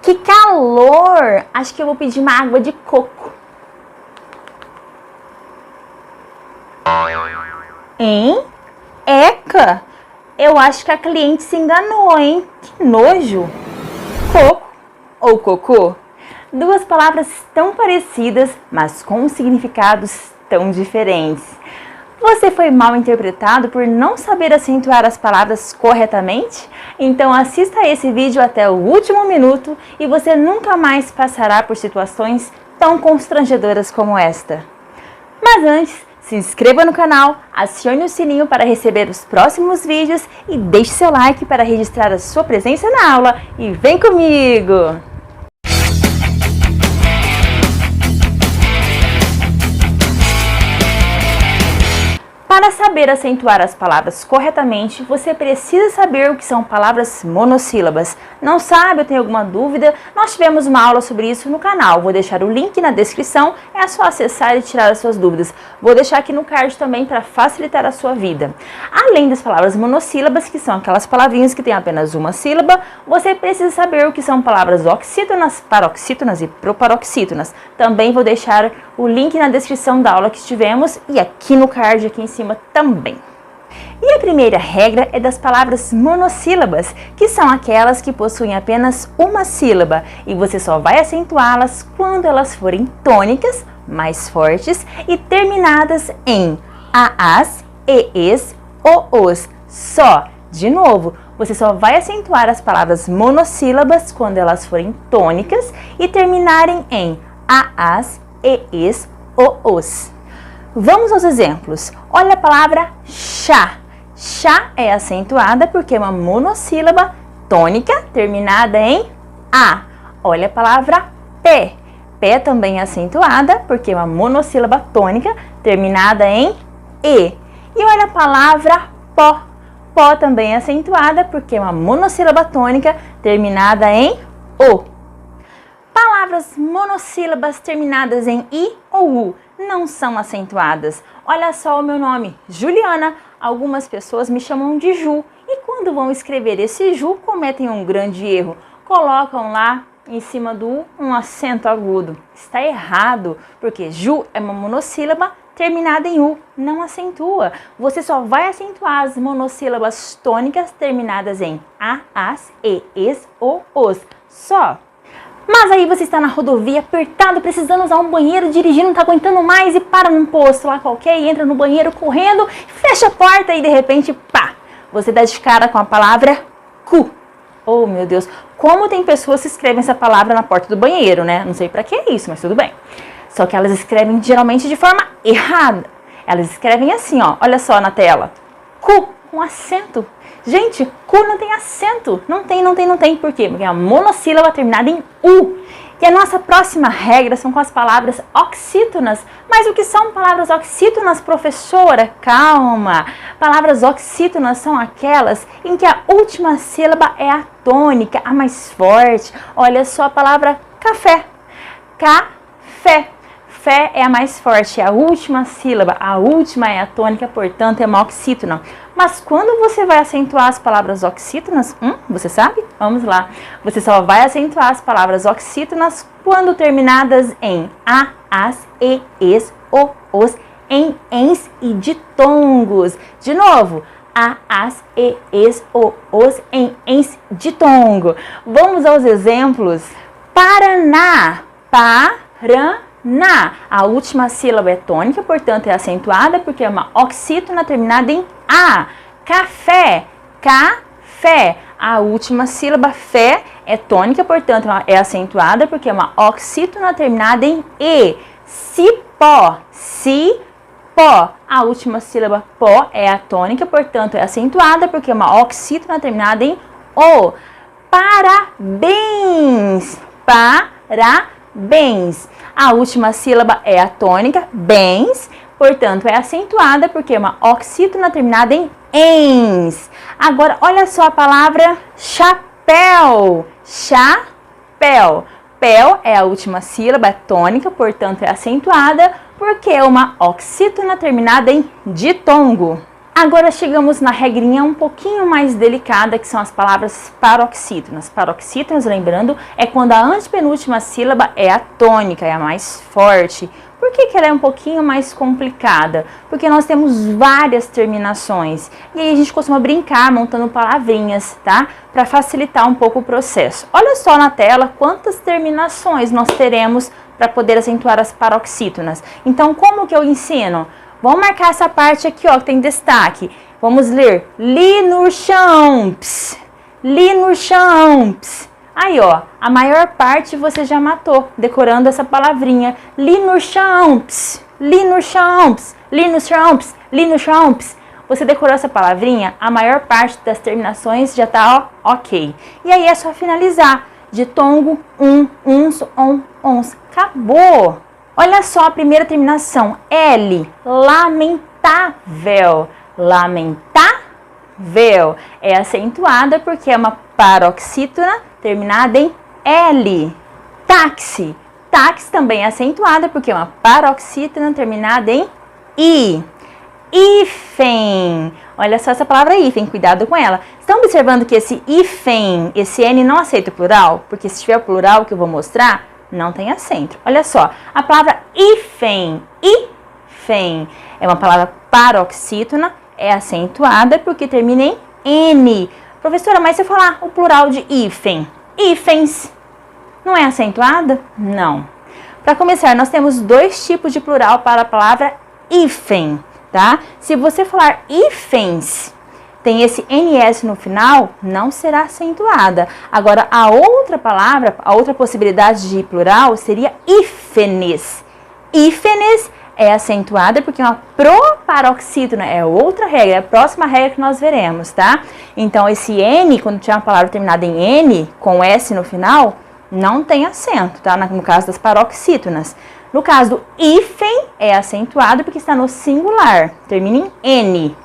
Que calor! Acho que eu vou pedir uma água de coco. Hein? Eca! Eu acho que a cliente se enganou, hein? Que nojo! Coco ou cocô? Duas palavras tão parecidas, mas com significados tão diferentes. Você foi mal interpretado por não saber acentuar as palavras corretamente? Então assista esse vídeo até o último minuto e você nunca mais passará por situações tão constrangedoras como esta. Mas antes, se inscreva no canal, acione o sininho para receber os próximos vídeos e deixe seu like para registrar a sua presença na aula e vem comigo! Para saber acentuar as palavras corretamente, você precisa saber o que são palavras monossílabas. Não sabe ou tem alguma dúvida? Nós tivemos uma aula sobre isso no canal. Vou deixar o link na descrição, é só acessar e tirar as suas dúvidas. Vou deixar aqui no card também para facilitar a sua vida. Além das palavras monossílabas, que são aquelas palavrinhas que têm apenas uma sílaba, você precisa saber o que são palavras oxítonas, paroxítonas e proparoxítonas. Também vou deixar o link na descrição da aula que tivemos e aqui no card, aqui em cima também. E a primeira regra é das palavras monossílabas, que são aquelas que possuem apenas uma sílaba e você só vai acentuá-las quando elas forem tônicas, mais fortes e terminadas em aas, ees, oos. Só, de novo, você só vai acentuar as palavras monossílabas quando elas forem tônicas e terminarem em aas, ees, oos. Vamos aos exemplos. Olha a palavra chá. Chá é acentuada porque é uma monossílaba tônica terminada em A. Olha a palavra pé. Pé também é acentuada porque é uma monossílaba tônica terminada em E. E olha a palavra pó. Pó também é acentuada porque é uma monossílaba tônica terminada em O. Palavras monossílabas terminadas em I ou U não são acentuadas. Olha só o meu nome, Juliana. Algumas pessoas me chamam de Ju. E quando vão escrever esse Ju, cometem um grande erro. Colocam lá em cima do U um acento agudo. Está errado, porque Ju é uma monossílaba terminada em U. Não acentua. Você só vai acentuar as monossílabas tônicas terminadas em A, As, E, Es, O, Os. Só. Mas aí você está na rodovia apertado, precisando usar um banheiro, dirigindo, não está aguentando mais e para num posto lá qualquer e entra no banheiro correndo, fecha a porta e de repente, pá, você dá de cara com a palavra cu. Oh, meu Deus, como tem pessoas que escrevem essa palavra na porta do banheiro, né? Não sei pra que é isso, mas tudo bem. Só que elas escrevem geralmente de forma errada. Elas escrevem assim, ó, olha só na tela, cu, com acento. Gente, cu não tem acento. Não tem. Por quê? Porque é uma monossílaba terminada em U. E a nossa próxima regra são com as palavras oxítonas. Mas o que são palavras oxítonas, professora? Calma. Palavras oxítonas são aquelas em que a última sílaba é a tônica, a mais forte. Olha só a palavra café. Café. Fé é a mais forte, é a última sílaba, a última é a tônica, portanto é uma oxítona. Mas quando você vai acentuar as palavras oxítonas, você sabe? Vamos lá. Você só vai acentuar as palavras oxítonas quando terminadas em A, As, E, Es, O, Os, em, ens e ditongos. De novo, A, As, E, Es, O, Os, em, ens, ditongo. Vamos aos exemplos. Paraná, Paraná. A última sílaba é tônica, portanto é acentuada porque é uma oxítona terminada em A. Café, café. A última sílaba fé é tônica, portanto é acentuada porque é uma oxítona terminada em E. Cipó, cipó. A última sílaba pó é a tônica, portanto é acentuada porque é uma oxítona terminada em O. Parabéns, parabéns. A última sílaba é a tônica, bens, portanto é acentuada porque é uma oxítona terminada em ens. Agora, olha só a palavra chapéu, chapéu. Pel é a última sílaba, é tônica, portanto é acentuada porque é uma oxítona terminada em ditongo. Agora chegamos na regrinha um pouquinho mais delicada, que são as palavras paroxítonas. Paroxítonas, lembrando, é quando a antepenúltima sílaba é a tônica, é a mais forte. Por que ela é um pouquinho mais complicada? Porque nós temos várias terminações. E aí a gente costuma brincar montando palavrinhas, tá? Para facilitar um pouco o processo. Olha só na tela quantas terminações nós teremos para poder acentuar as paroxítonas. Então, como que eu ensino? Vamos marcar essa parte aqui, ó, que tem destaque. Vamos ler. Linurchamps. Linurchamps. Aí, ó, a maior parte você já matou, decorando essa palavrinha. Linurchamps. Linurchamps. Linurchamps. Linurchamps. Você decorou essa palavrinha, a maior parte das terminações já tá, ó, ok. E aí é só finalizar. Ditongo, uns, ons. Acabou. Olha só a primeira terminação, L, lamentável, lamentável, é acentuada porque é uma paroxítona terminada em L. Táxi, táxi também é acentuada porque é uma paroxítona terminada em I. Hífen, olha só essa palavra hífen, cuidado com ela. Estão observando que esse hífen, esse N não aceita o plural? Porque se tiver o plural que eu vou mostrar, não tem acento. Olha só, a palavra hífen, é uma palavra paroxítona, é acentuada porque termina em N. Professora, mas se eu falar o plural de hífen, hífens, não é acentuada? Não. Para começar, nós temos dois tipos de plural para a palavra hífen, tá? Se você falar hífens, tem esse NS no final, não será acentuada. Agora, a outra palavra, a outra possibilidade de plural seria hífenes. Hífenes é acentuada porque é uma proparoxítona, é outra regra, é a próxima regra que nós veremos, tá? Então, esse N, quando tiver uma palavra terminada em N, com S no final, não tem acento, tá? No caso das paroxítonas. No caso do hífen, é acentuado porque está no singular, termina em N.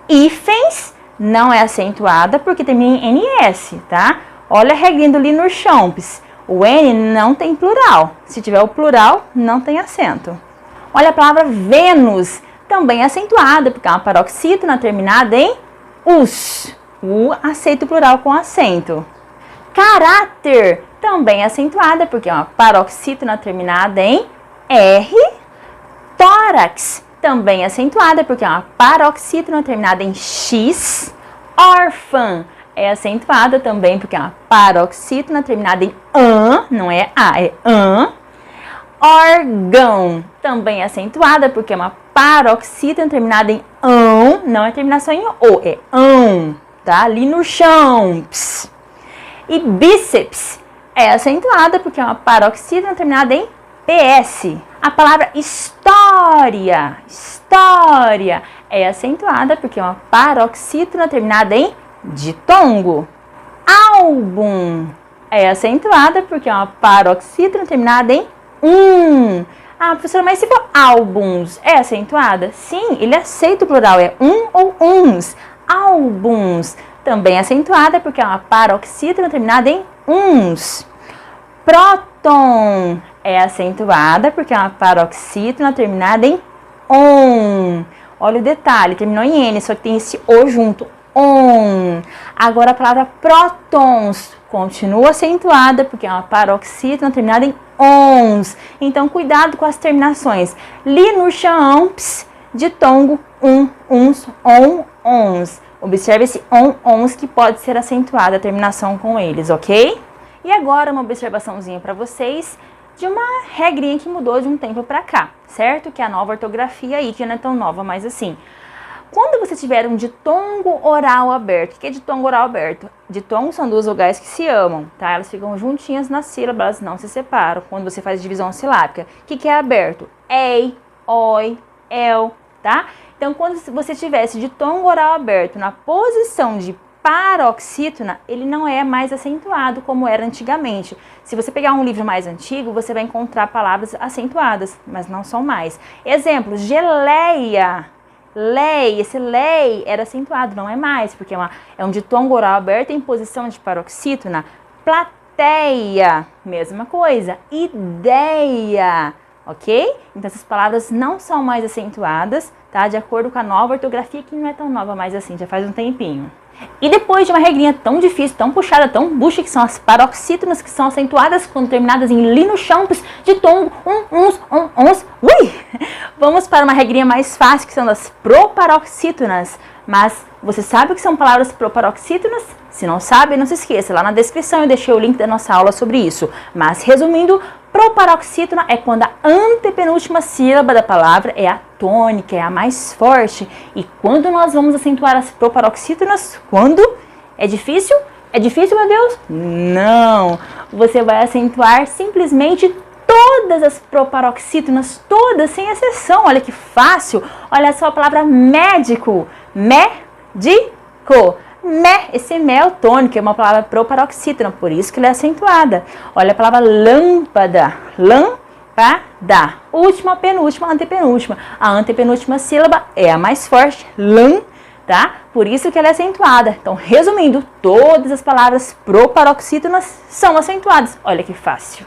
Hífens não é acentuada porque termina em NS, tá? Olha a regrinha do Linurchamps. O N não tem plural. Se tiver o plural, não tem acento. Olha a palavra Vênus, também é acentuada, porque é uma paroxítona terminada em us. O aceita o plural com acento. Caráter, também é acentuada, porque é uma paroxítona terminada em R. Tórax, também é acentuada, porque é uma paroxítona terminada em X. Órfã é acentuada também, porque é uma paroxítona terminada em an, não é a, é an. Órgão também é acentuada, porque é uma paroxítona terminada em ão, não é terminação em o, é ão, tá? Linurchamps. E bíceps é acentuada, porque é uma paroxítona terminada em PS. A palavra história, história, é acentuada porque é uma paroxítona terminada em ditongo. Álbum é acentuada porque é uma paroxítona terminada em Ah, professora, mas se for álbuns, é acentuada? Sim, ele aceita o plural, é ou uns. Álbuns, também é acentuada porque é uma paroxítona terminada em uns. Próton é acentuada porque é uma paroxítona terminada em on. Olha o detalhe, terminou em N, só que tem esse O junto, on. Agora a palavra prótons continua acentuada porque é uma paroxítona terminada em ons. Então cuidado com as terminações. Linurchamps, ditongo, uns, ons. Observe esse ons que pode ser acentuada a terminação com eles, ok? E agora uma observaçãozinha para vocês de uma regrinha que mudou de um tempo para cá, certo? Que é a nova ortografia aí, que não é tão nova, mas assim. Quando você tiver um ditongo oral aberto, o que é ditongo oral aberto? Ditongo são duas vogais que se amam, tá? Elas ficam juntinhas na sílaba, elas não se separam quando você faz divisão silábica. O que é aberto? Ei, oi, el, tá? Então, quando você tivesse ditongo oral aberto na posição de paroxítona, ele não é mais acentuado como era antigamente. Se você pegar um livro mais antigo, você vai encontrar palavras acentuadas, mas não são mais. Exemplo, geleia, lei, esse lei era acentuado, não é mais, porque é um ditongo oral aberto em posição de paroxítona. Plateia, mesma coisa. Ideia, ok? Então essas palavras não são mais acentuadas, tá? De acordo com a nova ortografia, que não é tão nova mais assim, já faz um tempinho. E depois de uma regrinha tão difícil, tão puxada, tão bucha, que são as paroxítonas, que são acentuadas quando terminadas em linochampos de tom, uns, ui! Vamos para uma regrinha mais fácil, que são as proparoxítonas. Mas você sabe o que são palavras proparoxítonas? Se não sabe, não se esqueça, lá na descrição eu deixei o link da nossa aula sobre isso. Mas resumindo, proparoxítona é quando a antepenúltima sílaba da palavra é a tônica, é a mais forte. E quando nós vamos acentuar as proparoxítonas? Quando? É difícil? É difícil, meu Deus? Não! Você vai acentuar simplesmente todas as proparoxítonas, todas, sem exceção. Olha que fácil! Olha só a palavra médico. Médico. Esse mé é o tônico, é uma palavra proparoxítona, por isso que ela é acentuada. Olha a palavra lâmpada. Lâmpada. Última, penúltima, antepenúltima. A antepenúltima sílaba é a mais forte. Lã, tá? Por isso que ela é acentuada. Então, resumindo, todas as palavras proparoxítonas são acentuadas. Olha que fácil.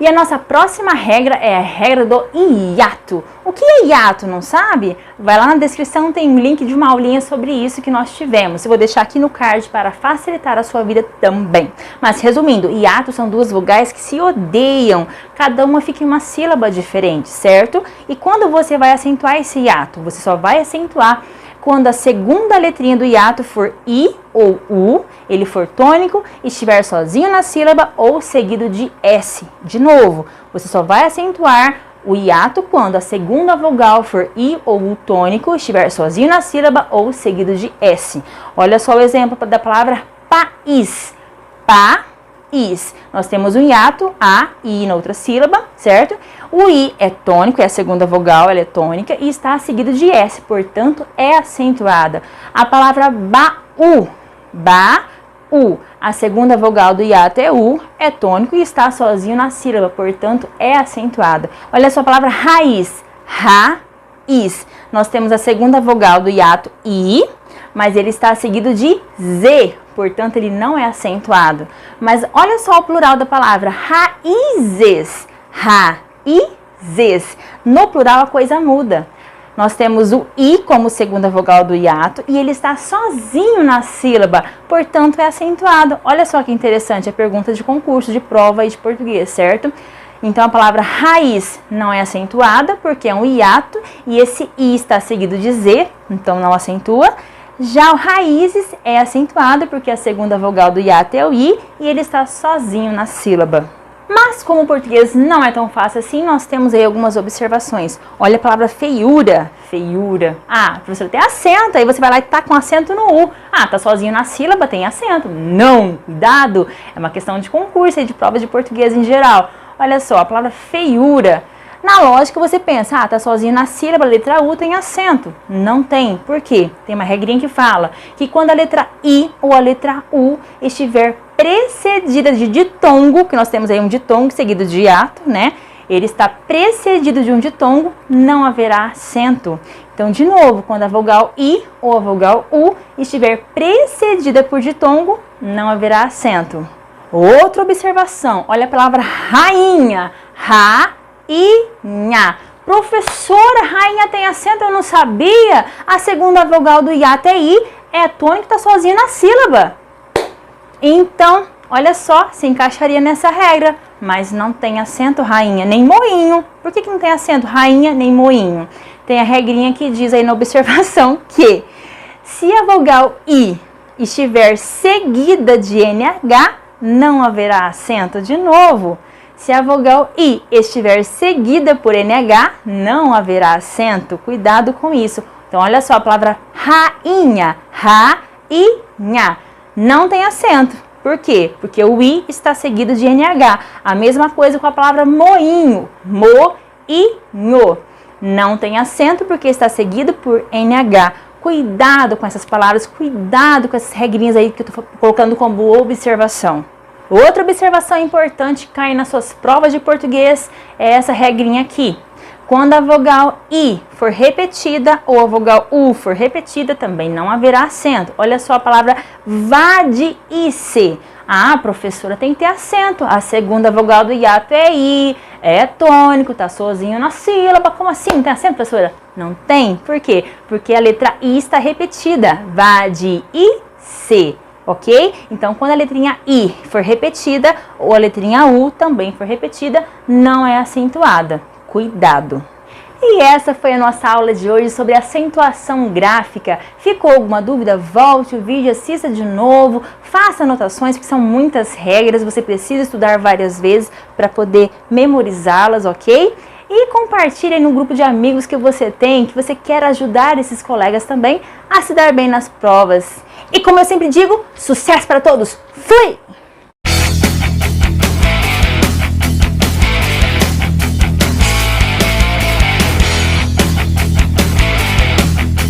E a nossa próxima regra é a regra do hiato. O que é hiato, não sabe? Vai lá na descrição, tem um link de uma aulinha sobre isso que nós tivemos. Eu vou deixar aqui no card para facilitar a sua vida também. Mas resumindo, hiato são duas vogais que se odeiam. Cada uma fica em uma sílaba diferente, certo? E quando você vai acentuar esse hiato? Você só vai acentuar quando a segunda letrinha do hiato for I ou U, ele for tônico, estiver sozinho na sílaba ou seguido de S. De novo, você só vai acentuar o hiato quando a segunda vogal for I ou U tônico, estiver sozinho na sílaba ou seguido de S. Olha só o exemplo da palavra país. País. Nós temos um hiato, A, I na outra sílaba, certo? O I é tônico, é a segunda vogal, ela é tônica e está seguido de S, portanto, é acentuada. A palavra baú, baú, a segunda vogal do hiato é U, é tônico e está sozinho na sílaba, portanto, é acentuada. Olha só a palavra raiz, raiz. Nós temos a segunda vogal do hiato I, mas ele está seguido de Z, portanto, ele não é acentuado. Mas olha só o plural da palavra raízes, raízes. No plural a coisa muda. Nós temos o I como segunda vogal do hiato e ele está sozinho na sílaba, portanto, é acentuado. Olha só que interessante, a pergunta de concurso, de prova e de português, certo? Então, a palavra raiz não é acentuada porque é um hiato e esse I está seguido de Z, então não acentua. Já o raízes é acentuado porque a segunda vogal do hiato é o I e ele está sozinho na sílaba. Mas como o português não é tão fácil assim, nós temos aí algumas observações. Olha a palavra feiura, feiura. Ah, professor, tem acento, aí você vai lá e tá com acento no U. Ah, tá sozinho na sílaba, tem acento. Não, cuidado, é uma questão de concurso e de prova de português em geral. Olha só, a palavra feiura. Na lógica você pensa, ah, tá sozinho na sílaba, a letra U tem acento. Não tem. Por quê? Tem uma regrinha que fala que quando a letra I ou a letra U estiver precedida de ditongo, que nós temos aí um ditongo seguido de hiato, né? Ele está precedido de um ditongo, não haverá acento. Então, de novo, quando a vogal I ou a vogal U estiver precedida por ditongo, não haverá acento. Outra observação, olha a palavra rainha, rainha. Professora, rainha tem acento, eu não sabia. A segunda vogal do hiato é I, é tônico, está sozinho na sílaba. Então, olha só, se encaixaria nessa regra, mas não tem acento rainha nem moinho. Por que não tem acento rainha nem moinho? Tem a regrinha que diz aí na observação que se a vogal I estiver seguida de NH, não haverá acento. De novo, se a vogal I estiver seguida por NH, não haverá acento. Cuidado com isso. Então, olha só a palavra rainha, rainha. Não tem acento. Por quê? Porque o I está seguido de NH. A mesma coisa com a palavra moinho, moinho. Não tem acento porque está seguido por NH. Cuidado com essas palavras, cuidado com essas regrinhas aí que eu estou colocando como observação. Outra observação importante que cai nas suas provas de português é essa regrinha aqui. Quando a vogal I for repetida ou a vogal U for repetida, também não haverá acento. Olha só a palavra vadice. Ah, professora, tem que ter acento. A segunda vogal do hiato é I, é tônico, tá sozinho na sílaba. Como assim? Não tem acento, professora? Não tem. Por quê? Porque a letra I está repetida. Vá de I, C. Ok? Então, quando a letrinha I for repetida, ou a letrinha U também for repetida, não é acentuada. Cuidado! E essa foi a nossa aula de hoje sobre acentuação gráfica. Ficou alguma dúvida? Volte o vídeo, assista de novo, faça anotações, porque são muitas regras, você precisa estudar várias vezes para poder memorizá-las, ok? E compartilhe no grupo de amigos que você tem, que você quer ajudar esses colegas também a se dar bem nas provas. E como eu sempre digo, sucesso para todos! Fui!